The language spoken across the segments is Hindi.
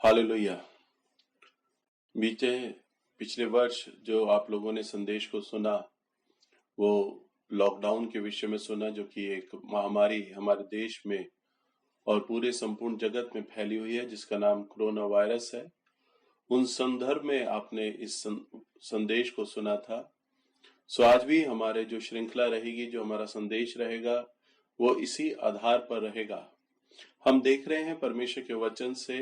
हालेलुया। बीते पिछले वर्ष जो आप लोगों ने संदेश को सुना वो लॉकडाउन के विषय में सुना, जो कि एक महामारी हमारे देश में और पूरे संपूर्ण जगत में फैली हुई है, जिसका नाम कोरोना वायरस है। उन संदर्भ में आपने इस संदेश को सुना था। सो आज भी हमारे जो श्रृंखला रहेगी, जो हमारा संदेश रहेगा, वो इसी आधार पर रहेगा। हम देख रहे हैं परमेश्वर के वचन से,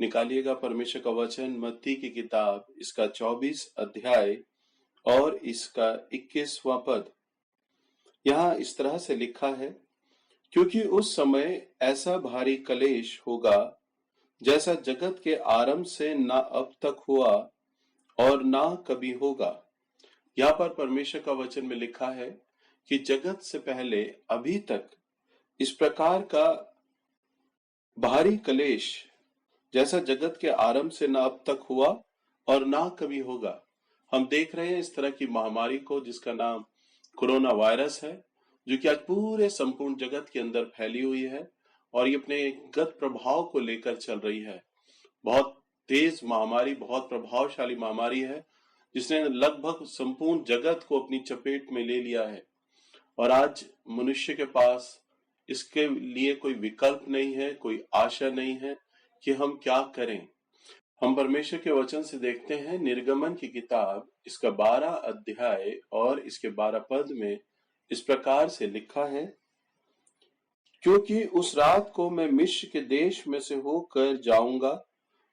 निकालिएगा परमेश्वर का वचन मत्ती की किताब, इसका 24 अध्याय और इसका 21वां पद। यहाँ इस तरह से लिखा है, क्योंकि उस समय ऐसा भारी कलेश होगा जैसा जगत के आरंभ से ना अब तक हुआ और ना कभी होगा। यहाँ पर परमेश्वर का वचन में लिखा है कि जगत से पहले अभी तक इस प्रकार का भारी कलेश जैसा जगत के आरंभ से ना अब तक हुआ और ना कभी होगा। हम देख रहे हैं इस तरह की महामारी को, जिसका नाम कोरोना वायरस है, जो कि आज पूरे संपूर्ण जगत के अंदर फैली हुई है और ये अपने गत प्रभाव को लेकर चल रही है। बहुत तेज महामारी, बहुत प्रभावशाली महामारी है, जिसने लगभग संपूर्ण जगत को अपनी चपेट में ले लिया है। और आज मनुष्य के पास इसके लिए कोई विकल्प नहीं है, कोई आशा नहीं है कि हम क्या करें। हम परमेश्वर के वचन से देखते हैं, निर्गमन की किताब, इसका 12 अध्याय और इसके 12 पद में इस प्रकार से लिखा है, क्योंकि उस रात को मैं मिस्र के देश में से होकर जाऊंगा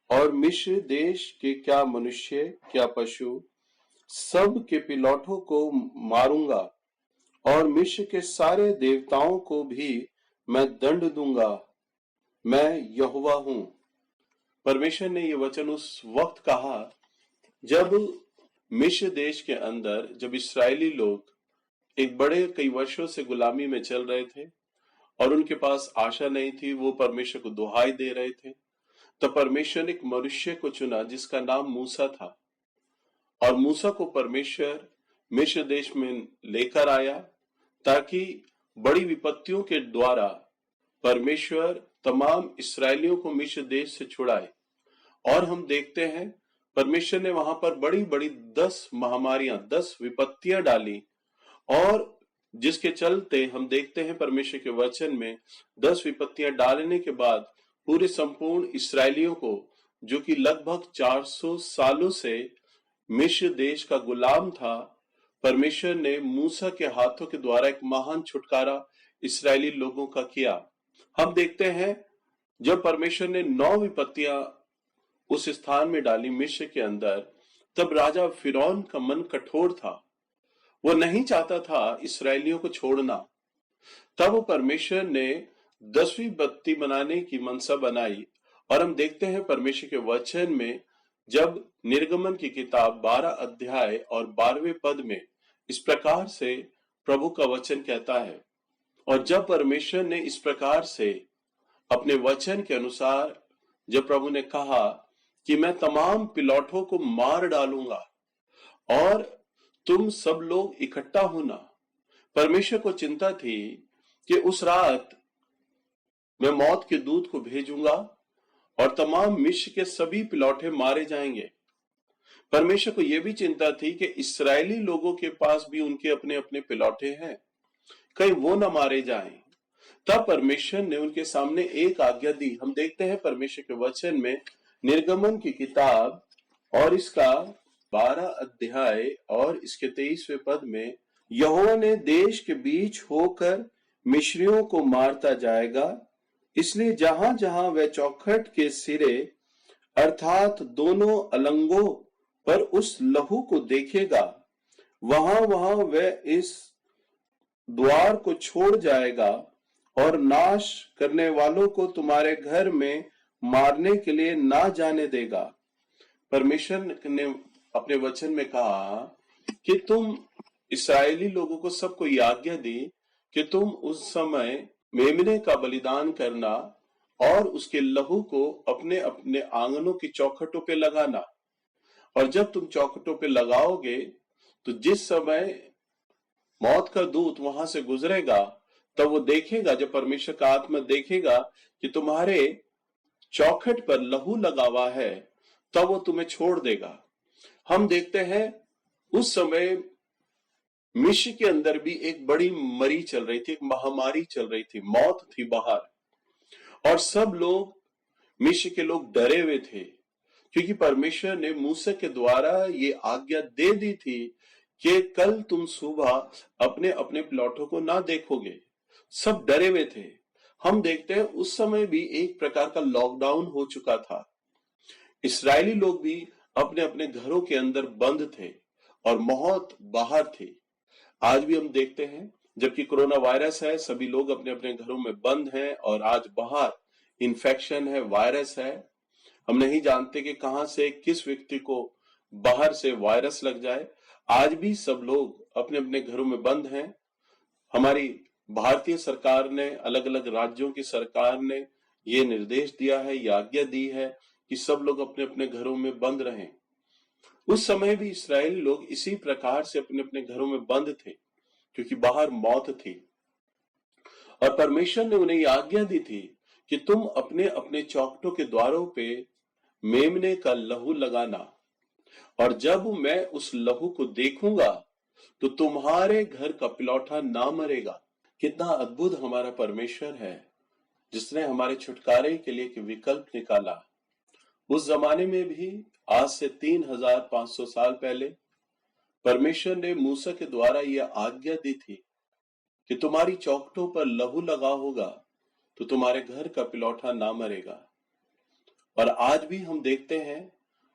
और मिस्र देश के क्या मनुष्य क्या पशु सब के पिलौठों को मारूंगा और मिस्र के सारे देवताओं को भी मैं दंड दूंगा। मैं यहोवा हूं। परमेश्वर ने ये वचन उस वक्त कहा जब मिस्र देश के अंदर, जब इस्राएली लोग एक बड़े कई वर्षों से गुलामी में चल रहे थे और उनके पास आशा नहीं थी, वो परमेश्वर को दुहाई दे रहे थे। तो परमेश्वर ने एक मनुष्य को चुना जिसका नाम मूसा था, और मूसा को परमेश्वर मिस्र देश में लेकर आया ताकि बड़ी विपत्तियों के द्वारा परमेश्वर तमाम इस्राएलियों को मिस्र देश से छुड़ाए। और हम देखते हैं परमेश्वर ने वहां पर बड़ी बड़ी 10 महामारियां, 10 विपत्तियां डाली, और जिसके चलते हम देखते हैं परमेश्वर के वचन में 10 विपत्तियां डालने के बाद पूरे संपूर्ण इस्राएलियों को, जो कि लगभग 400 सालों से मिस्र देश का गुलाम था, परमेश्वर ने मूसा के हाथों के द्वारा एक महान छुटकारा इस्राएली लोगों का किया। हम देखते हैं जब परमेश्वर ने 9 विपत्तियां उस स्थान में डाली मिस्र के अंदर, तब राजा फिरौन का मन कठोर था, वो नहीं चाहता था इस्राएलियों को छोड़ना। तब परमेश्वर ने 10वीं बत्ती बनाने की मनसा बनाई। और हम देखते हैं परमेश्वर के वचन में, जब निर्गमन की किताब 12 अध्याय और 12वें पद में इस प्रकार से प्रभु का वचन कहता है, और जब परमेश्वर ने इस प्रकार से अपने वचन के अनुसार, जब प्रभु ने कहा कि मैं तमाम पिलौठों को मार डालूंगा और तुम सब लोग इकट्ठा होना, परमेश्वर को चिंता थी कि उस रात मैं मौत के दूत को भेजूंगा और तमाम मिस्र के सभी पिलौठे मारे जाएंगे। परमेश्वर को यह भी चिंता थी कि इस्राएली लोगों के पास भी उनके अपने अपने पिलौठे हैं, कहीं वो न मारे जाएं। तब परमेश्वर ने उनके सामने एक आज्ञा दी। हम देखते हैं परमेश्वर के वचन में, निर्गमन की किताब और इसका 12 अध्याय और इसके 23वें पद में, यहोवा ने देश के बीच होकर मिस्रियों को मारता जाएगा, इसलिए जहां जहां वह चौखट के सिरे अर्थात दोनों अलंगों पर उस लहू को देखेगा, वहां वहां वह इस द्वार को छोड़ जाएगा और नाश करने वालों को तुम्हारे घर में मारने के लिए ना जाने देगा। परमेश्वर ने अपने वचन में कहा कि तुम इस्राएली लोगों को, सबको ये आज्ञा दी कि तुम उस समय मेमने का बलिदान करना और उसके लहू को अपने अपने आंगनों की चौखटों पे लगाना। और जब तुम चौखटों पे लगाओगे तो जिस समय मौत का दूत वहां से गुजरेगा, तब वो देखेगा, जब परमेश्वर का आत्मा देखेगा कि तुम्हारे चौखट पर लहू लगा हुआ है तब वो तुम्हें छोड़ देगा। हम देखते हैं उस समय मिस्र के अंदर भी एक बड़ी मरी चल रही थी, एक महामारी चल रही थी, मौत थी बाहर, और सब लोग, मिस्र के लोग डरे हुए थे, क्योंकि परमेश्वर ने मूसा के द्वारा ये आज्ञा दे दी थी कि कल तुम सुबह अपने अपने प्लॉटों को ना देखोगे। सब डरे हुए थे। हम देखते हैं उस समय भी एक प्रकार का लॉकडाउन हो चुका था। इस्राएली लोग भी अपने अपने घरों के अंदर बंद थे और मौत बाहर थी। आज भी हम देखते हैं, जबकि कोरोना वायरस है, सभी लोग अपने अपने घरों में बंद हैं और आज बाहर इन्फेक्शन है, वायरस है। हम नहीं जानते कि कहां से किस व्यक्ति को बाहर से वायरस लग जाए। आज भी सब लोग अपने अपने घरों में बंद हैं। हमारी भारतीय सरकार ने, अलग अलग राज्यों की सरकार ने ये निर्देश दिया है, ये आज्ञा दी है कि सब लोग अपने अपने घरों में बंद रहें। उस समय भी इस्राएली लोग इसी प्रकार से अपने अपने घरों में बंद थे, क्योंकि बाहर मौत थी। और परमेश्वर ने उन्हें आज्ञा दी थी कि तुम अपने अपने चौखटों के द्वारों पे मेमने का लहू लगाना, और जब मैं उस लहू को देखूंगा तो तुम्हारे घर का पिलौठा ना मरेगा। कितना अद्भुत हमारा परमेश्वर है, जिसने हमारे छुटकारे के लिए एक विकल्प निकाला। उस जमाने में भी, आज से 3500 साल पहले, परमेश्वर ने मूसा के द्वारा यह आज्ञा दी थी कि तुम्हारी चौखटों पर लहू लगा होगा तो तुम्हारे घर का पिलौठा ना मरेगा। और आज भी हम देखते हैं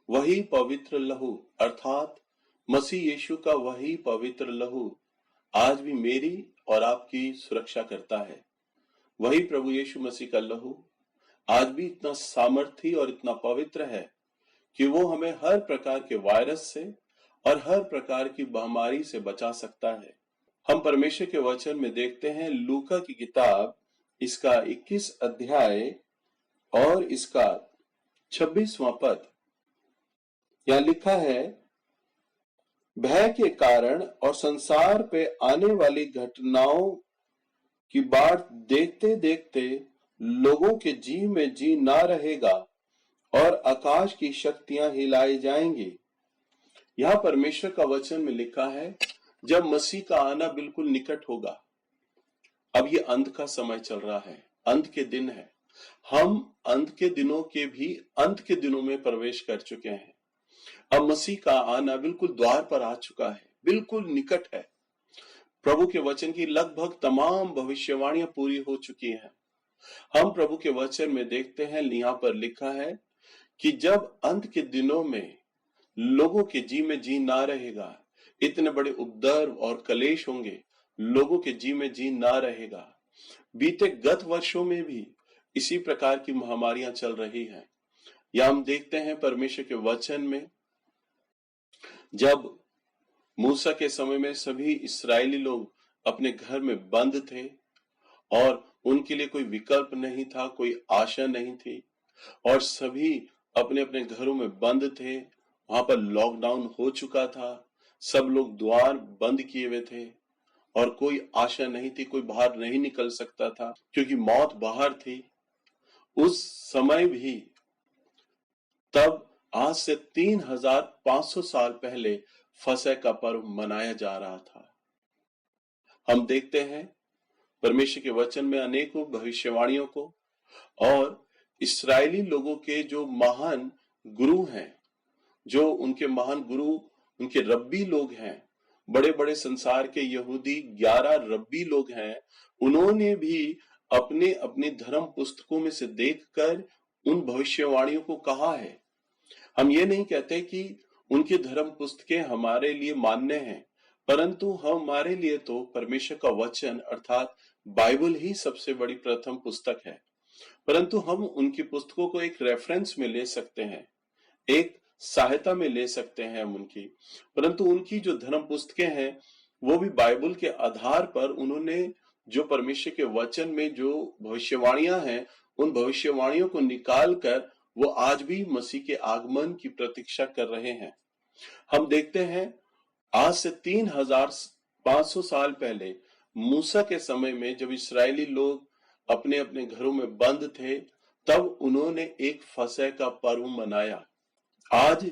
वही पवित्र लहू, अर्थात मसीह यीशु का वही पवित्र लहू आज भी मेरी और आपकी सुरक्षा करता है। वही प्रभु यीशु मसीह का लहू आज भी इतना सामर्थी और इतना पवित्र है कि वो हमें हर प्रकार के वायरस से और हर प्रकार की महामारी से बचा सकता है। हम परमेश्वर के वचन में देखते हैं, लूका की किताब, इसका 21 अध्याय और इसका 26वां पद, यहां लिखा है, भय के कारण और संसार पे आने वाली घटनाओं की बाट देखते देखते लोगों के जी में जी ना रहेगा और आकाश की शक्तियां हिलाई जाएंगी। यहां परमेश्वर का वचन में लिखा है, जब मसीह का आना बिल्कुल निकट होगा। अब ये अंत का समय चल रहा है, अंत के दिन है। हम अंत के दिनों के भी अंत के दिनों में प्रवेश कर चुके हैं। अब मसीह का आना बिल्कुल द्वार पर आ चुका है, बिल्कुल निकट है। प्रभु के वचन की लगभग तमाम भविष्यवाणियां पूरी हो चुकी हैं। हम प्रभु के वचन में देखते हैं, यहाँ पर लिखा है कि जब अंत के दिनों में लोगों के जी में जी ना रहेगा, इतने बड़े उपद्रव और कलेश होंगे, लोगों के जी में जी ना रहेगा। बीते गत वर्षों में भी इसी प्रकार की महामारियां चल रही हैं। या हम देखते हैं परमेश्वर के वचन में, जब मूसा के समय में सभी इस्राएली लोग अपने घर में बंद थे और उनके लिए कोई विकल्प नहीं था, कोई आशा नहीं थी, और सभी अपने अपने घरों में बंद थे। वहां पर लॉकडाउन हो चुका था, सब लोग द्वार बंद किए हुए थे और कोई आशा नहीं थी, कोई बाहर नहीं निकल सकता था क्योंकि मौत बाहर थी। उस समय भी, तब आज से 3500 साल पहले फसह का पर्व मनाया जा रहा था। हम देखते हैं परमेश्वर के वचन में अनेकों भविष्यवाणियों को, और इस्राएली लोगों के जो महान गुरु हैं, जो उनके महान गुरु, उनके रब्बी लोग हैं, बड़े बड़े संसार के यहूदी 11 रब्बी लोग हैं, उन्होंने भी अपने अपने धर्म पुस्तकों में से देखकर उन भविष्यवाणियों को कहा है। हम ये नहीं कहते कि उनकी धर्म पुस्तकें हमारे लिए मान्य हैं, परंतु हमारे लिए तो परमेश्वर का वचन अर्थात बाइबल ही सबसे बड़ी प्रथम पुस्तक है। परंतु हम उनकी पुस्तकों को एक रेफरेंस में ले सकते हैं, एक सहायता में ले सकते हैं हम उनकी। परंतु उनकी जो धर्म पुस्तकें हैं, वो भी बाइबल के आधार पर उन्होंने जो परमेश्वर के वचन में जो भविष्यवाणियां हैं, उन भविष्यवाणियों को निकाल कर वो आज भी मसीह के आगमन की प्रतीक्षा कर रहे हैं। हम देखते हैं, आज से 3500 साल पहले मूसा के समय में जब इस्राएली लोग अपने अपने घरों में बंद थे, तब उन्होंने एक फसह का पर्व मनाया। आज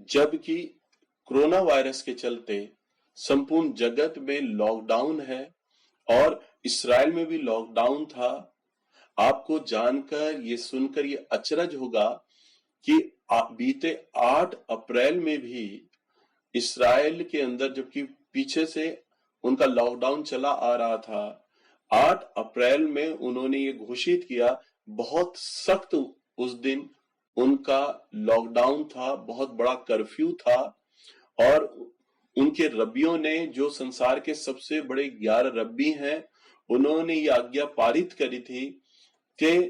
जबकि कोरोना वायरस के चलते संपूर्ण जगत में लॉकडाउन है और इस्राएल में भी लॉकडाउन था, आपको जानकर ये सुनकर ये अचरज होगा कि बीते 8 अप्रैल में भी इस्राएल के अंदर, जबकि पीछे से उनका लॉकडाउन चला आ रहा था, 8 अप्रैल में उन्होंने ये घोषित किया, बहुत सख्त उस दिन उनका लॉकडाउन था, बहुत बड़ा कर्फ्यू था। और उनके रब्बियों ने, जो संसार के सबसे बड़े 11 रब्बी हैं, उन्होंने ये आज्ञा पारित करी थी कि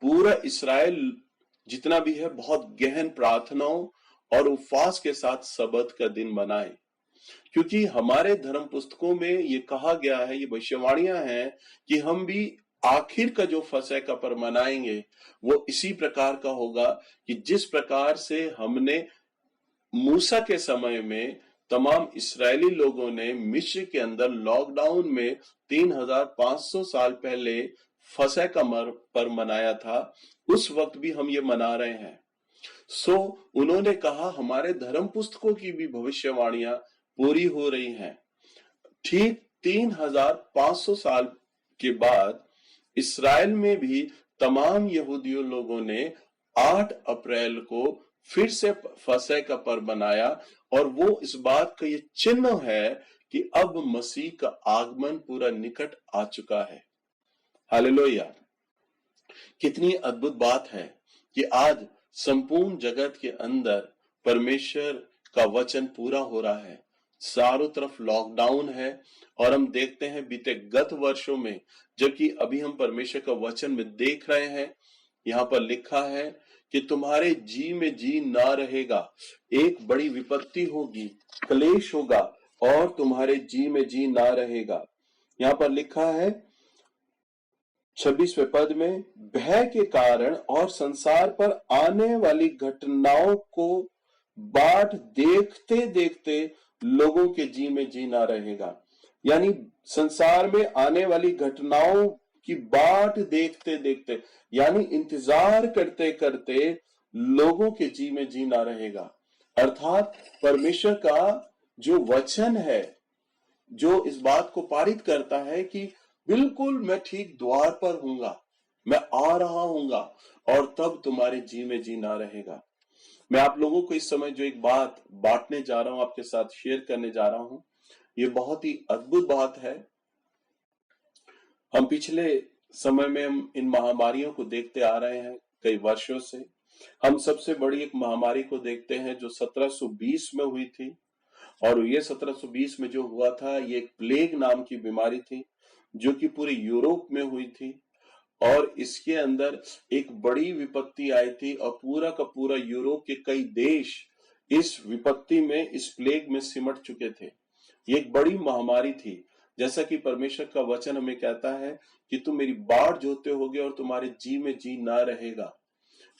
पूरा इस्राएल जितना भी है बहुत गहन प्रार्थनाओं और उपवास के साथ सबत का दिन मनाए। क्योंकि हमारे धर्म पुस्तकों में ये कहा गया है, ये भविष्यवाणियां हैं कि हम भी आखिर का जो फसह का पर्व मनाएंगे वो इसी प्रकार का होगा कि जिस प्रकार से हमने मूसा के समय में तमाम इस्राएली लोगों ने मिस्र के अंदर लॉकडाउन में 3500 साल पहले फसह का पर्व मनाया था, उस वक्त भी हम ये मना रहे हैं। उन्होंने कहा हमारे धर्म पुस्तकों की भी भविष्यवाणियां पूरी हो रही हैं। ठीक 3500 साल के बाद इस्राएल में भी तमाम यहूदियों लोगों ने 8 अप्रैल को फिर से फसह का पर्व मनाया, और वो इस बात का ये चिन्ह है कि अब मसीह का आगमन पूरा निकट आ चुका है। हालेलुया। कितनी अद्भुत बात है कि आज संपूर्ण जगत के अंदर परमेश्वर का वचन पूरा हो रहा है। चारों तरफ लॉकडाउन है और हम देखते हैं बीते गत वर्षों में, जबकि अभी हम परमेश्वर का वचन में देख रहे हैं, यहाँ पर लिखा है कि तुम्हारे जी में जी ना रहेगा, एक बड़ी विपत्ति होगी, क्लेश होगा और तुम्हारे जी में जी ना रहेगा। यहाँ पर लिखा है 26वें पद में, भय के कारण और संसार पर आने वाली घटनाओं को बाट देखते देखते लोगों के जी में जी ना रहेगा। यानी संसार में आने वाली घटनाओं की बाट देखते देखते, यानी इंतजार करते करते लोगों के जी में जी ना रहेगा। अर्थात परमेश्वर का जो वचन है, जो इस बात को पारित करता है कि बिल्कुल मैं ठीक द्वार पर हूंगा, मैं आ रहा हूंगा और तब तुम्हारे जी में जी ना रहेगा। मैं आप लोगों को इस समय जो एक बात बांटने जा रहा हूं, आपके साथ शेयर करने जा रहा हूं, ये बहुत ही अद्भुत बात है। हम पिछले समय में हम इन महामारियों को देखते आ रहे हैं कई वर्षों से। हम सबसे बड़ी एक महामारी को देखते हैं जो 1720 में हुई थी, और ये 1720 में जो हुआ था ये एक प्लेग नाम की बीमारी थी जो कि पूरे यूरोप में हुई थी, और इसके अंदर एक बड़ी विपत्ति आई थी और पूरा का पूरा यूरोप के कई देश इस विपत्ति में, इस प्लेग में सिमट चुके थे। ये एक बड़ी महामारी थी। जैसा कि परमेश्वर का वचन हमें कहता है कि तुम मेरी बाढ़ जोते होगे और तुम्हारे जी में जी ना रहेगा,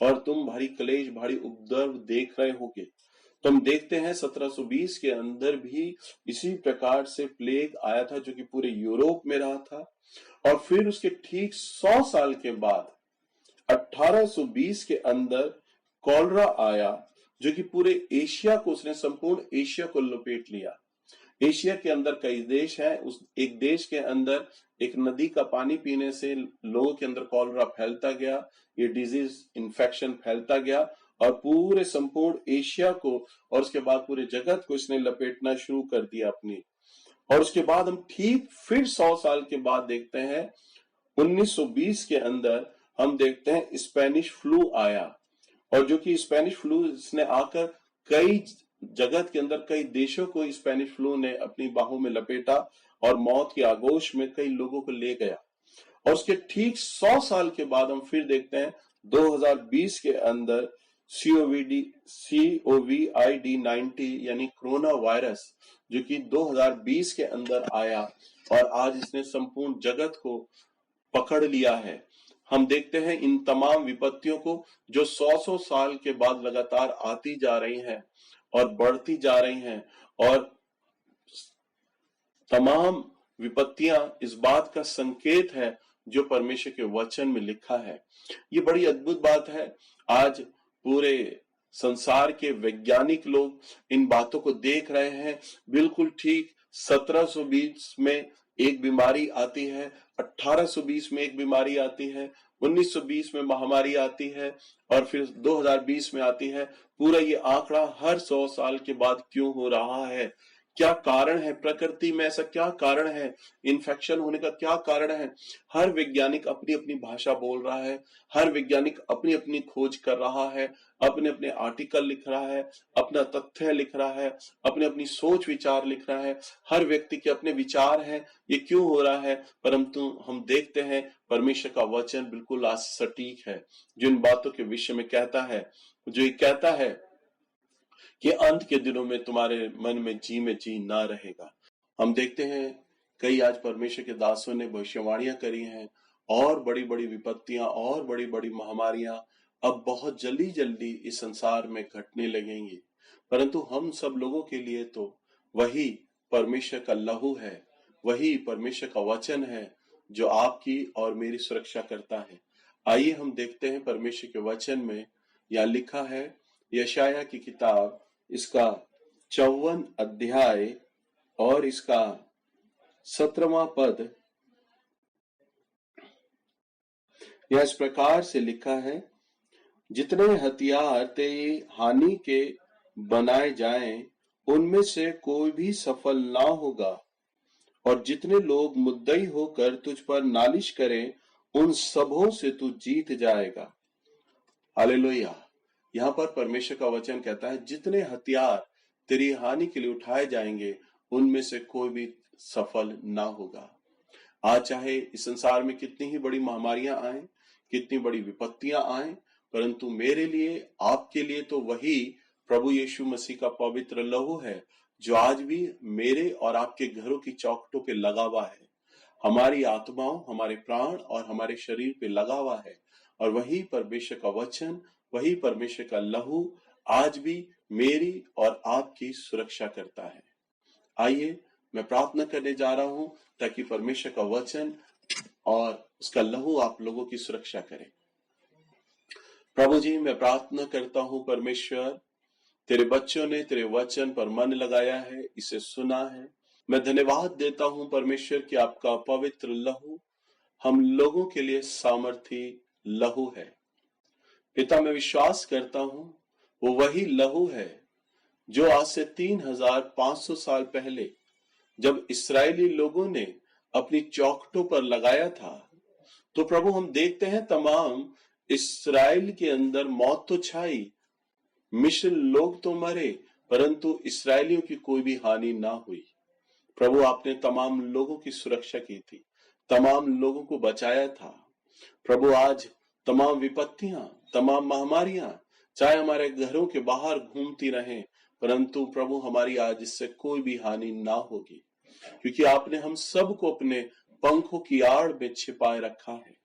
और तुम भारी क्लेश, भारी उपद्रव देख रहे होगे। तो हम देखते हैं 1720 के अंदर भी इसी प्रकार से प्लेग आया था जो कि पूरे यूरोप में रहा था, और फिर उसके ठीक 100 साल के बाद 1820 के अंदर कॉलरा आया जो कि पूरे एशिया को, उसने संपूर्ण एशिया को लपेट लिया। एशिया के अंदर कई देश हैं, उस एक देश के अंदर एक नदी का पानी पीने से लोगों के अंदर कॉलरा फैलता गया, ये डिजीज, इन्फेक्शन फैलता गया और पूरे संपूर्ण एशिया को और उसके बाद पूरे जगत को इसने लपेटना शुरू कर दिया अपनी। और उसके बाद हम ठीक फिर 100 साल के बाद देखते हैं 1920 के अंदर हम देखते हैं स्पेनिश फ्लू आया, और जो कि स्पेनिश फ्लू इसने आकर कई जगत के अंदर कई देशों को स्पेनिश फ्लू ने अपनी बाहों में लपेटा और मौत की आगोश में कई लोगों को ले गया। और उसके ठीक 100 साल के बाद हम फिर देखते हैं 2020 के अंदर COVID-19 यानी कोरोना वायरस जो कि 2020 के अंदर आया और आज इसने संपूर्ण जगत को पकड़ लिया है। हम देखते हैं इन तमाम विपत्तियों को जो 100 साल के बाद लगातार आती जा रही हैं और बढ़ती जा रही हैं, और तमाम विपत्तियां इस बात का संकेत है जो परमेश्वर के वचन में लिखा है। ये बड़ी अद्भुत बात है। आज पूरे संसार के वैज्ञानिक लोग इन बातों को देख रहे हैं। बिल्कुल ठीक 1720 में एक बीमारी आती है, 1820 में एक बीमारी आती है, 1920 में महामारी आती है और फिर 2020 में आती है। पूरा ये आंकड़ा हर 100 साल के बाद क्यों हो रहा है? क्या कारण है? प्रकृति में ऐसा क्या कारण है? इन्फेक्शन होने का क्या कारण है? हर वैज्ञानिक अपनी अपनी भाषा बोल रहा है, हर वैज्ञानिक अपनी अपनी खोज कर रहा है, अपने अपने आर्टिकल लिख रहा है, अपना तथ्य लिख रहा है, अपने अपनी सोच विचार लिख रहा है। हर व्यक्ति के अपने विचार हैं, ये क्यों हो रहा है? परंतु हम देखते हैं परमेश्वर का वचन बिल्कुल आज सटीक है, जो इन बातों के विषय में कहता है, जो ये कहता है कि अंत के दिनों में तुम्हारे मन में जी ना रहेगा। हम देखते हैं कई आज परमेश्वर के दासों ने भविष्यवाणियां करी हैं और बड़ी बड़ी विपत्तियां और बड़ी बड़ी महामारियां अब बहुत जल्दी जल्दी इस संसार में घटने लगेंगी। परंतु हम सब लोगों के लिए तो वही परमेश्वर का लहू है, वही परमेश्वर का वचन है जो आपकी और मेरी सुरक्षा करता है। आइए हम देखते हैं परमेश्वर के वचन में यहाँ लिखा है, यशाया की किताब इसका 54 अध्याय और इसका 17वां पद। यह इस प्रकार से लिखा है, जितने हथियार तेरी हानि के बनाए जाएं उनमें से कोई भी सफल ना होगा, और जितने लोग मुद्दई होकर तुझ पर नालिश करें उन सबों से तू जीत जाएगा। हालेलुया। यहाँ पर परमेश्वर का वचन कहता है, जितने हथियार तेरी हानि के लिए उठाए जाएंगे उनमें से कोई भी सफल ना होगा। आज चाहे इस संसार में कितनी ही बड़ी महामारियां आए, कितनी बड़ी विपत्तियां आए, परंतु मेरे लिए आपके लिए तो वही प्रभु यीशु मसीह का पवित्र लहू है जो आज भी मेरे और आपके घरों की चौखटों पे लगा हुआ है, हमारी आत्माओं, हमारे प्राण और हमारे शरीर पे लगा हुआ है। और वही परमेश्वर का वचन, वही परमेश्वर का लहू आज भी मेरी और आपकी सुरक्षा करता है। आइए मैं प्रार्थना करने जा रहा हूं ताकि परमेश्वर का वचन और उसका लहू आप लोगों की सुरक्षा करे। प्रभु जी, मैं प्रार्थना करता हूं परमेश्वर, तेरे बच्चों ने तेरे वचन पर मन लगाया है, इसे सुना है। मैं धन्यवाद देता हूं परमेश्वर कि आपका पवित्र लहू हम लोगों के लिए सामर्थी लहू है। पिता, मैं विश्वास करता हूं वो वही लहू है जो आज से 3500 साल पहले जब इस्राएली लोगों ने अपनी चौखटों पर लगाया था, तो प्रभु हम देखते हैं तमाम इस्राएल के अंदर मौत तो छाई, मिस्र लोग तो मरे, परंतु इस्राएलियों की कोई भी हानि ना हुई। प्रभु आपने तमाम लोगों की सुरक्षा की थी, तमाम लोगों को बचाया था। प्रभु आज तमाम विपत्तियां, तमाम महामारियां चाहे हमारे घरों के बाहर घूमती रहें, परंतु प्रभु हमारी आज इससे कोई भी हानि ना होगी, क्योंकि आपने हम सबको अपने पंखों की आड़ में छिपाए रखा है।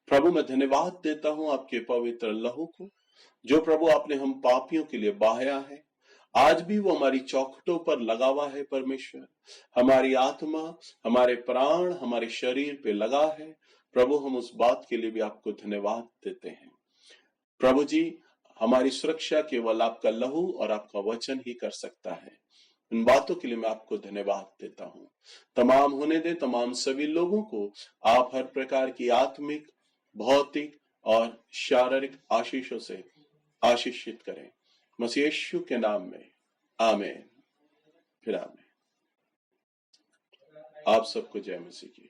प्रभु मैं धन्यवाद देता हूं आपके पवित्र लहू को, जो प्रभु आपने हम पापियों के लिए बहाया है। आज भी वो हमारी चौखटों पर लगा हुआ है परमेश्वर, हमारी आत्मा, हमारे प्राण, हमारे शरीर पे लगा है। प्रभु हम उस बात के लिए भी आपको धन्यवाद देते हैं। प्रभु जी, हमारी सुरक्षा केवल आपका लहू और आपका वचन ही कर सकता है। इन बातों के लिए मैं आपको धन्यवाद देता हूं। तमाम होने दे, तमाम सभी लोगों को आप हर प्रकार की आत्मिक, भौतिक और शारीरिक आशीषों से आशीषित करें, मसीह यीशु के नाम में, आमीन। फिर आमीन। आप सबको जय मसीह की।